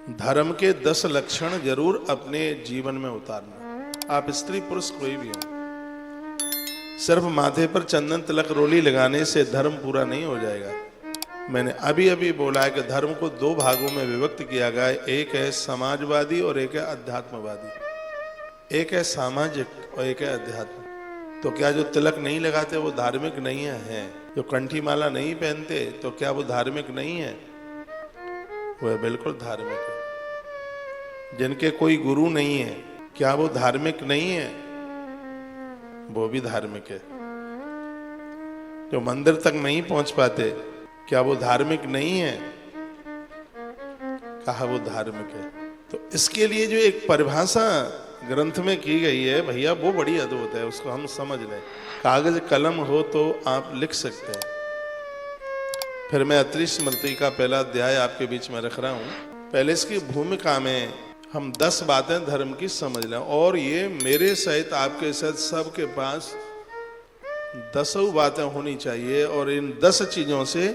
धर्म के 10 लक्षण जरूर अपने जीवन में उतारना। आप स्त्री पुरुष कोई भी हो, सिर्फ माथे पर चंदन तिलक रोली लगाने से धर्म पूरा नहीं हो जाएगा। मैंने अभी अभी बोला है कि धर्म को 2 भागों में विभक्त किया गया है, एक है समाजवादी और एक है अध्यात्मवादी। एक है सामाजिक और एक है अध्यात्म। तो क्या जो तिलक नहीं लगाते वो धार्मिक नहीं है? जो कंठी माला नहीं पहनते तो क्या वो धार्मिक नहीं है? वह बिल्कुल धार्मिक है। जिनके कोई गुरु नहीं है क्या वो धार्मिक नहीं है? वो भी धार्मिक है। जो मंदिर तक नहीं पहुंच पाते क्या वो धार्मिक नहीं है? कहा वो धार्मिक है। तो इसके लिए जो एक परिभाषा ग्रंथ में की गई है भैया, वो बड़ी अद्भुत है, उसको हम समझ लें। कागज कलम हो तो आप लिख सकते हैं। फिर मैं अत्रि स्मृति का पहला अध्याय आपके बीच में रख रहा हूं। पहले इसकी भूमिका में हम 10 बातें धर्म की समझ लें, और ये मेरे सहित आपके सहित सबके पास 10 बातें होनी चाहिए, और इन 10 चीजों से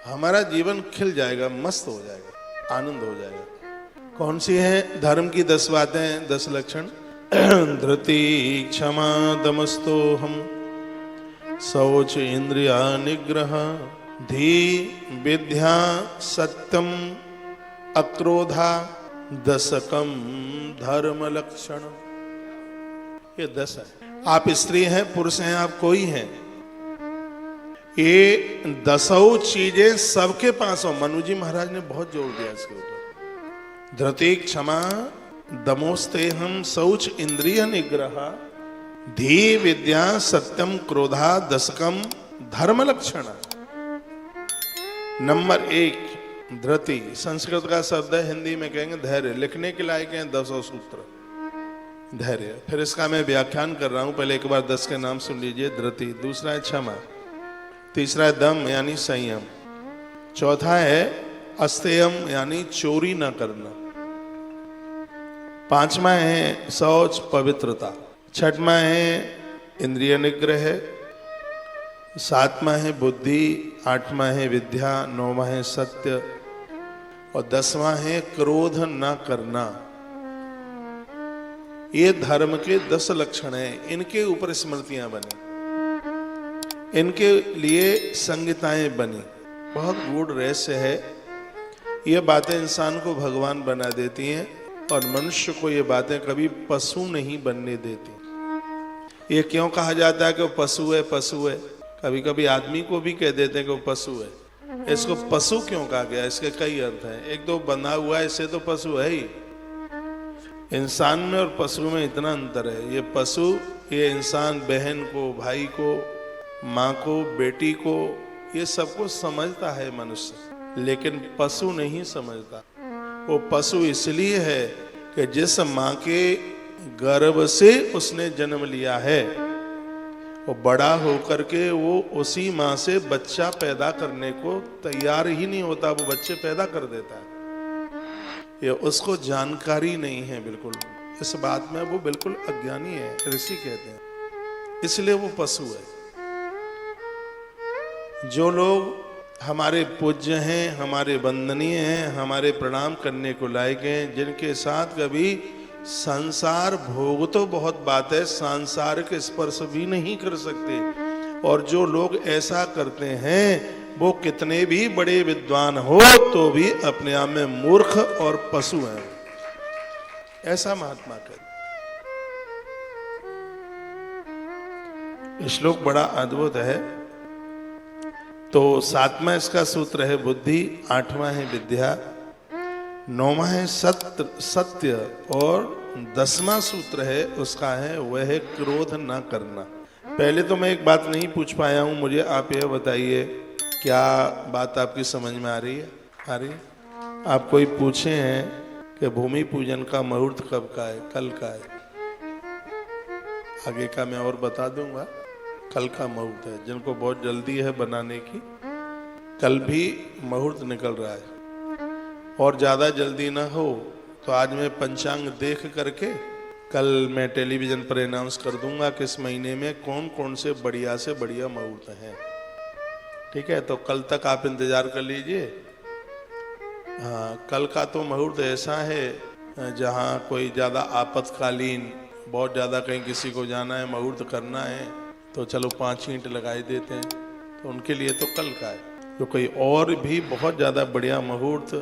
हमारा जीवन खिल जाएगा, मस्त हो जाएगा, आनंद हो जाएगा। कौन सी है धर्म की 10 बातें, 10 लक्षण? धृति क्षमा दमस्तोहम, शौच इंद्रिया निग्रह, धी विद्या सत्यम अक्रोधा, दशकम धर्म लक्षण। ये 10 है। आप स्त्री हैं, पुरुष हैं, आप कोई हैं, ये 10 चीजें सबके पास हो। मनु जी महाराज ने बहुत जोर दिया इसके ऊपर। धृति क्षमा दमोस्तेहम, शौच इंद्रिय निग्रह, धी विद्या सत्यम क्रोधा, दशकम धर्म लक्षण। नंबर 1 धृति, संस्कृत का शब्द है, हिंदी में कहेंगे धैर्य। लिखने के लायक हैं 10 सूत्र, धैर्य। फिर इसका मैं व्याख्यान कर रहा हूं, पहले एक बार 10 के नाम सुन लीजिए। धृति, दूसरा है क्षमा, तीसरा है दम यानी संयम, चौथा है अस्तेयम यानी चोरी ना करना, 5वां है शौच पवित्रता, 6वां है इंद्रिय निग्रह, 7वां है बुद्धि, 8वां है विद्या, 9वां है सत्य, और 10वां है क्रोध न करना। ये धर्म के 10 लक्षण हैं। इनके ऊपर स्मृतियां बनी, इनके लिए संहिताएं बनी। बहुत गूढ़ रहस्य है। ये बातें इंसान को भगवान बना देती हैं, और मनुष्य को ये बातें कभी पशु नहीं बनने देती। ये क्यों कहा जाता है कि वो पशु है? पशु है, कभी कभी आदमी को भी कह देते हैं कि वो पशु है। इसको पशु क्यों कहा गया? इसके कई अर्थ हैं। एक तो बंधा हुआ है, इससे तो पशु है ही। इंसान में और पशु में इतना अंतर है। ये पशु, ये इंसान बहन को, भाई को, माँ को, बेटी को, ये सब कुछ समझता है मनुष्य, लेकिन पशु नहीं समझता। वो पशु इसलिए है कि जिस माँ के गर्भ से उसने जन्म लिया है, वो बड़ा होकर के वो उसी माँ से बच्चा पैदा करने को तैयार ही नहीं होता, वो बच्चे पैदा कर देता है। ये उसको जानकारी नहीं है बिल्कुल, इस बात में वो बिल्कुल अज्ञानी है, ऋषि कहते हैं, इसलिए वो पशु है। जो लोग हमारे पूज्य हैं, हमारे वंदनीय हैं, हमारे प्रणाम करने को लायक हैं, जिनके साथ कभी संसार भोग तो बहुत बात है, सांसारिक स्पर्श भी नहीं कर सकते, और जो लोग ऐसा करते हैं वो कितने भी बड़े विद्वान हो तो भी अपने आप में मूर्ख और पशु हैं। ऐसा महात्मा कहते। श्लोक बड़ा अद्भुत है। तो 7वां इसका सूत्र है बुद्धि, 8वां है विद्या, 9वां है सत्य, और 10वां सूत्र है उसका है वह है क्रोध ना करना। पहले तो मैं एक बात नहीं पूछ पाया हूं, मुझे आप यह बताइए, क्या बात आपकी समझ में आ रही है? आ रही है? आप कोई पूछे हैं कि भूमि पूजन का मुहूर्त कब का है? कल का है। आगे का मैं और बता दूंगा। कल का मुहूर्त है। जिनको बहुत जल्दी है बनाने की, कल भी मुहूर्त निकल रहा है। और ज्यादा जल्दी ना हो तो आज मैं पंचांग देख करके कल मैं टेलीविजन पर अनाउंस कर दूंगा कि इस महीने में कौन कौन से बढ़िया मुहूर्त हैं। ठीक है, तो कल तक आप इंतजार कर लीजिए। हाँ, कल का तो मुहूर्त ऐसा है जहाँ कोई ज़्यादा आपातकालीन, बहुत ज़्यादा कहीं किसी को जाना है, मुहूर्त करना है, तो चलो 5 ईंट लगाई देते हैं, तो उनके लिए तो कल का है। जो कोई और भी बहुत ज़्यादा बढ़िया मुहूर्त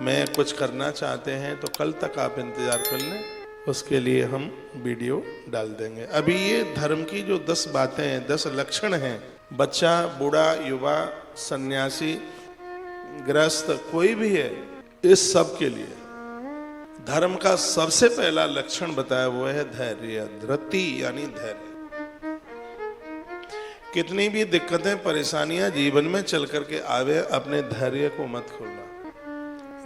में कुछ करना चाहते हैं तो कल तक आप इंतज़ार कर लें, उसके लिए हम वीडियो डाल देंगे। अभी ये धर्म की जो 10 बातें हैं, 10 लक्षण हैं, बच्चा, बूढ़ा, युवा, सन्यासी, गृहस्थ, कोई भी है, इस सब के लिए धर्म का सबसे पहला लक्षण बताया वो है धैर्य, धृति यानी धैर्य। कितनी भी दिक्कतें परेशानियां जीवन में चल करके आवे, अपने धैर्य को मत खोलना।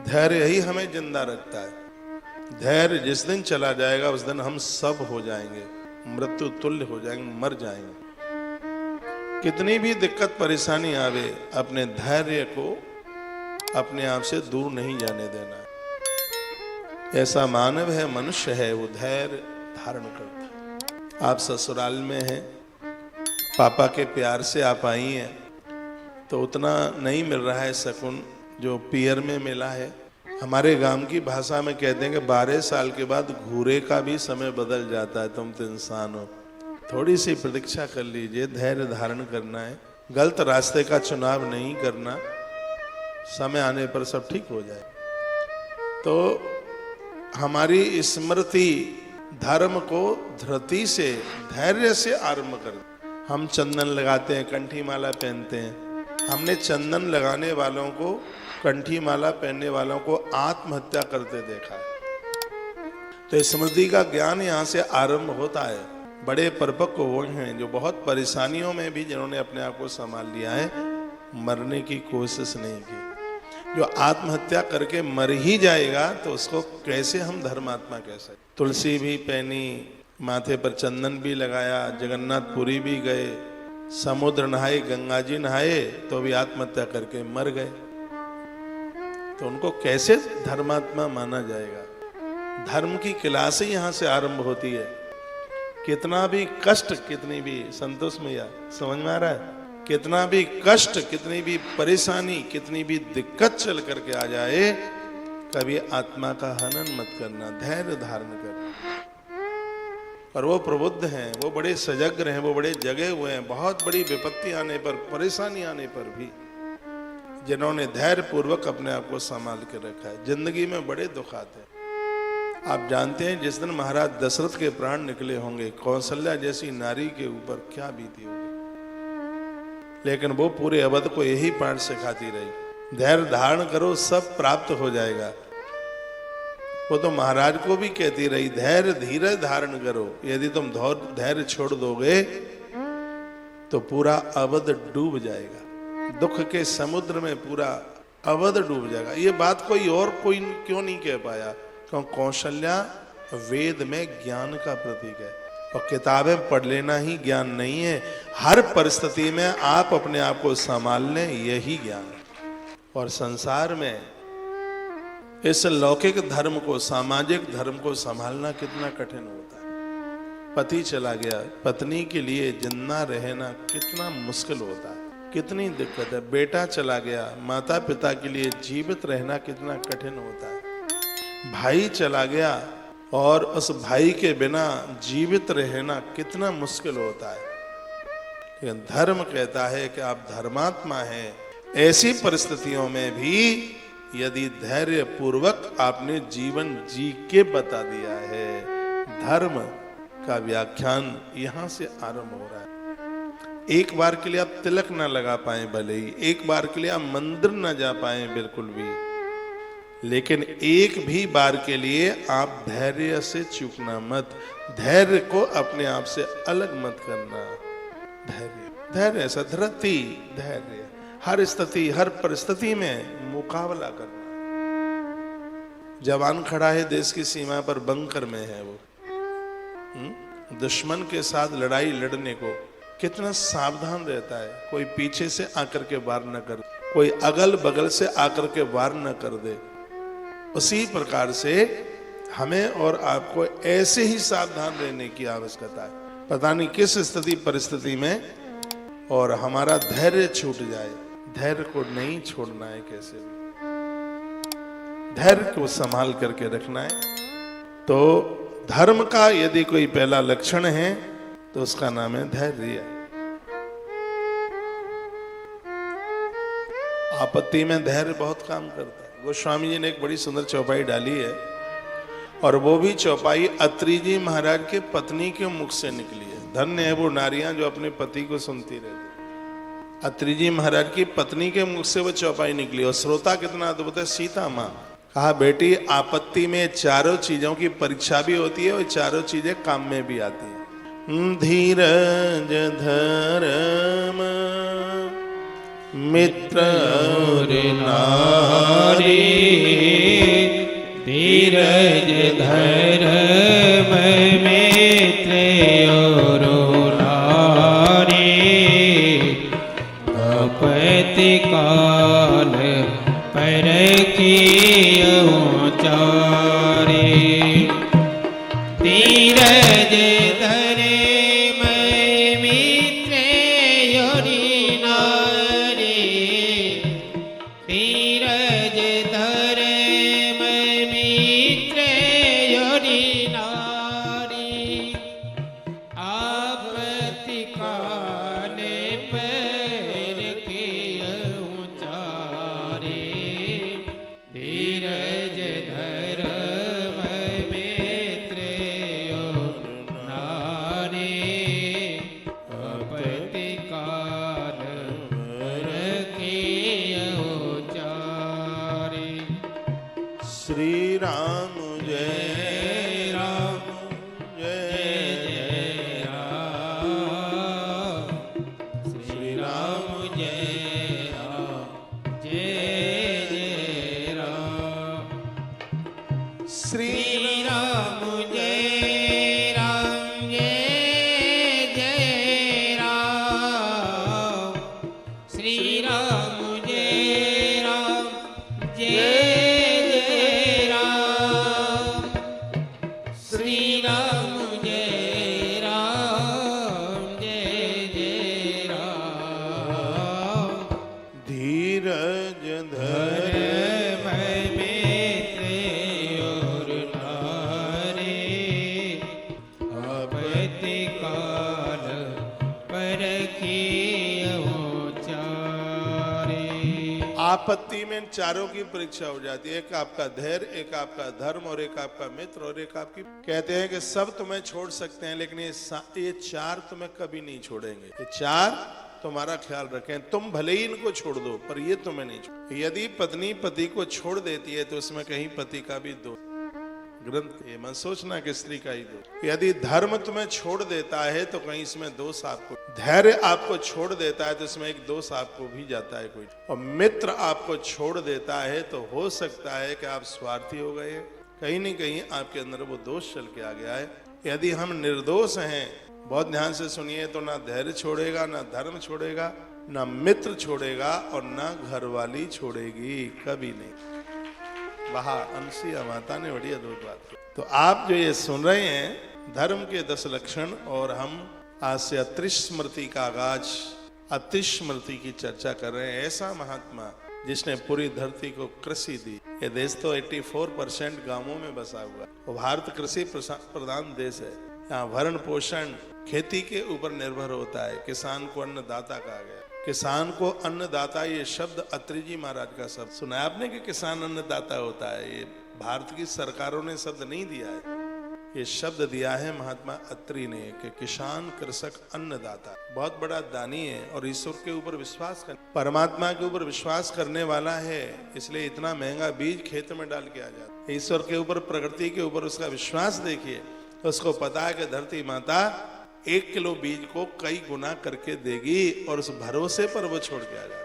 धैर्य ही हमें जिंदा रखता है। धैर्य जिस दिन चला जाएगा उस दिन हम सब हो जाएंगे, मृत्यु तुल्य हो जाएंगे, मर जाएंगे। कितनी भी दिक्कत परेशानी आवे, अपने धैर्य को अपने आप से दूर नहीं जाने देना। ऐसा मानव है, मनुष्य है, वो धैर्य धारण करता है। आप ससुराल में हैं, पापा के प्यार से आप आई हैं, तो उतना नहीं मिल रहा है सुकून जो पियर में मिला है। हमारे गांव की भाषा में कहते हैं कि 12 साल के बाद घूरे का भी समय बदल जाता है। तुम तो इंसान हो, थोड़ी सी प्रतीक्षा कर लीजिए, धैर्य धारण करना है, गलत रास्ते का चुनाव नहीं करना, समय आने पर सब ठीक हो जाए। तो हमारी स्मृति धर्म को धृति से, धैर्य से आरंभ कर। हम चंदन लगाते हैं, कंठी माला पहनते हैं। हमने चंदन लगाने वालों को, कंठी माला पहनने वालों को आत्महत्या करते देखा है। तो स्मृति का ज्ञान यहाँ से आरंभ होता है। बड़े परिपक्व वो हैं जो बहुत परेशानियों में भी, जिन्होंने अपने आप को संभाल लिया है, मरने की कोशिश नहीं की। जो आत्महत्या करके मर ही जाएगा तो उसको कैसे हम धर्मात्मा कह सकते। तुलसी भी पहनी, माथे पर चंदन भी लगाया, जगन्नाथपुरी भी गए, समुद्र नहाए, गंगा जी नहाए, तो भी आत्महत्या करके मर गए। तो उनको कैसे धर्मात्मा माना जाएगा। धर्म की क्लास ही यहाँ से आरंभ होती है। कितना भी कष्ट, कितनी भी, संतोष मैया समझ में आ रहा है, कितना भी कष्ट, कितनी भी परेशानी, कितनी भी दिक्कत चल करके आ जाए, कभी आत्मा का हनन मत करना, धैर्य धारण करना। और वो प्रबुद्ध हैं, वो बड़े सजग हैं, वो बड़े जगे हुए हैं। बहुत बड़ी विपत्ति आने पर, परेशानी आने पर भी जिन्होंने धैर्य पूर्वक अपने आप को संभाल के रखा है। जिंदगी में बड़े दुख आते हैं। आप जानते हैं जिस दिन महाराज दशरथ के प्राण निकले होंगे, कौशल्या जैसी नारी के ऊपर क्या बीती होगी, लेकिन वो पूरे अवध को यही पाठ सिखाती रही, धैर्य धारण करो, सब प्राप्त हो जाएगा। वो तो महाराज को भी कहती रही, धैर्य धीरे धारण करो, यदि तुम धैर्य छोड़ दोगे तो पूरा अवध डूब जाएगा, दुख के समुद्र में पूरा अवध डूब जाएगा। ये बात कोई क्यों नहीं कह पाया, क्योंकि कौशल्या वेद में ज्ञान का प्रतीक है। और किताबें पढ़ लेना ही ज्ञान नहीं है, हर परिस्थिति में आप अपने आप को संभाल लें, यही ज्ञान है। और संसार में इस लौकिक धर्म को, सामाजिक धर्म को संभालना कितना कठिन होता है। पति चला गया, पत्नी के लिए जिंदा रहना कितना मुश्किल होता है, कितनी दिक्कत है। बेटा चला गया, माता पिता के लिए जीवित रहना कितना कठिन होता है। भाई चला गया और उस भाई के बिना जीवित रहना कितना मुश्किल होता है। लेकिन धर्म कहता है कि आप धर्मात्मा हैं, ऐसी परिस्थितियों में भी यदि धैर्य पूर्वक आपने जीवन जी के बता दिया है। धर्म का व्याख्यान यहाँ से आरंभ हो रहा है। एक बार के लिए आप तिलक ना लगा पाए, भले ही एक बार के लिए आप मंदिर ना जा पाए बिल्कुल भी, लेकिन एक भी बार के लिए आप धैर्य से चूकना मत। धैर्य को अपने आप से अलग मत करना। धैर्य ऐसा, धृति, धैर्य हर स्थिति, हर परिस्थिति में मुकाबला करना। जवान खड़ा है देश की सीमा पर, बंकर में है वो, दुश्मन के साथ लड़ाई लड़ने को कितना सावधान रहता है। कोई पीछे से आकर के वार न कर, कोई अगल बगल से आकर के वार न कर दे। उसी प्रकार से हमें और आपको ऐसे ही सावधान रहने की आवश्यकता है। पता नहीं किस स्थिति परिस्थिति में और हमारा धैर्य छूट जाए। धैर्य को नहीं छोड़ना है कैसे भी। धैर्य को संभाल करके रखना है। तो धर्म का यदि कोई पहला लक्षण है तो उसका नाम है धैर्य। आपत्ति में धैर्य बहुत काम करता है। गोस्वामी जी ने एक बड़ी सुंदर चौपाई डाली है, और वो भी चौपाई अत्रि जी महाराज के पत्नी के मुख से निकली है। धन्य है वो नारियां जो अपने पति को सुनती रहती। अत्रि जी महाराज की पत्नी के मुख से वो चौपाई निकली, और श्रोता कितना अद्भुत है। सीता माँ कहा, बेटी आपत्ति में चारों चीजों की परीक्षा भी होती है और चारों चीजें काम में भी आती है। धीरज धर्म मित्र और नारी, धीरज धर्म मित्र और नारी, आपत्ति काल परखियो चारे। धीरज धर्म मित्र और नारी, धीरज धर्म मित्र और नारी, आपत्ति काल परखियो चारे। धीरज धर्म मित्र और नारी, आपत्ति काल परखियो चारे। श्री राम जय राम जय जय राम, श्री राम जय राम जय जय राम। श्री श्री राम जय राम जय जय राम, श्री राम जय राम जय जय राम, श्री राम जय राम जय जय राम। धीरज धर धर्म मित्र और नारी, आपत्ति काल परखियो चारे। आपत्ति में चारों की परीक्षा हो जाती है। एक आपका धैर्य, एक आपका धर्म, और एक आपका मित्र, और एक आपकी। कहते हैं कि सब तुम्हें छोड़ सकते हैं, लेकिन ये चार तुम्हें कभी नहीं छोड़ेंगे। ये चार तुम्हारा ख्याल रखें। तुम भले ही इनको छोड़ दो, पर ये तुम्हें नहीं छोड़। यदि पत्नी पति को छोड़ देती है तो उसमें कहीं पति का भी दोष। ग्रंथ ये मत सोचना कि स्त्री का ही दोष। यदि धर्म तुम्हें छोड़ देता है तो कहीं इसमें दोष आपको। धैर्य आपको छोड़ देता है तो इसमें एक दोष आपको भी जाता है कोई। और मित्र आपको छोड़ देता है तो हो सकता है कि आप स्वार्थी हो गए, कहीं न कहीं आपके अंदर वो दोष चल के आ गया है। यदि हम निर्दोष हैं, बहुत ध्यान से सुनिए, तो ना धैर्य छोड़ेगा, ना धर्म छोड़ेगा, ना मित्र छोड़ेगा, और ना घरवाली छोड़ेगी, कभी नहीं। वहां अंशिया माता ने बड़ी अद्भुत बात की। तो आप जो ये सुन रहे हैं धर्म के 10 लक्षण, और हम आज से अत्रि स्मृति का आगाज, अत्रि स्मृति की चर्चा कर रहे हैं। ऐसा महात्मा जिसने पूरी धरती को कृषि दी। ये देश तो 84% गांवों में बसा हुआ है। भारत कृषि प्रधान देश है। यहाँ भरण पोषण खेती के ऊपर निर्भर होता है। किसान को अन्नदाता कहा गया। किसान को अन्नदाता, ये शब्द अत्रि जी महाराज का शब्द सुना है आपने कि किसान अन्नदाता होता है। ये भारत की सरकारों ने शब्द नहीं दिया है, ये शब्द दिया है महात्मा अत्रि ने कि किसान कृषक अन्नदाता। बहुत बड़ा दानी है और ईश्वर के ऊपर विश्वास कर, परमात्मा के ऊपर विश्वास करने वाला है, इसलिए इतना महंगा बीज खेत में डाल के आ जाता है। ईश्वर के ऊपर, प्रकृति के ऊपर उसका विश्वास देखिए, तो उसको पता है कि धरती माता 1 किलो बीज को कई गुना करके देगी, और उस भरोसे पर वो छोड़ के आ जाए।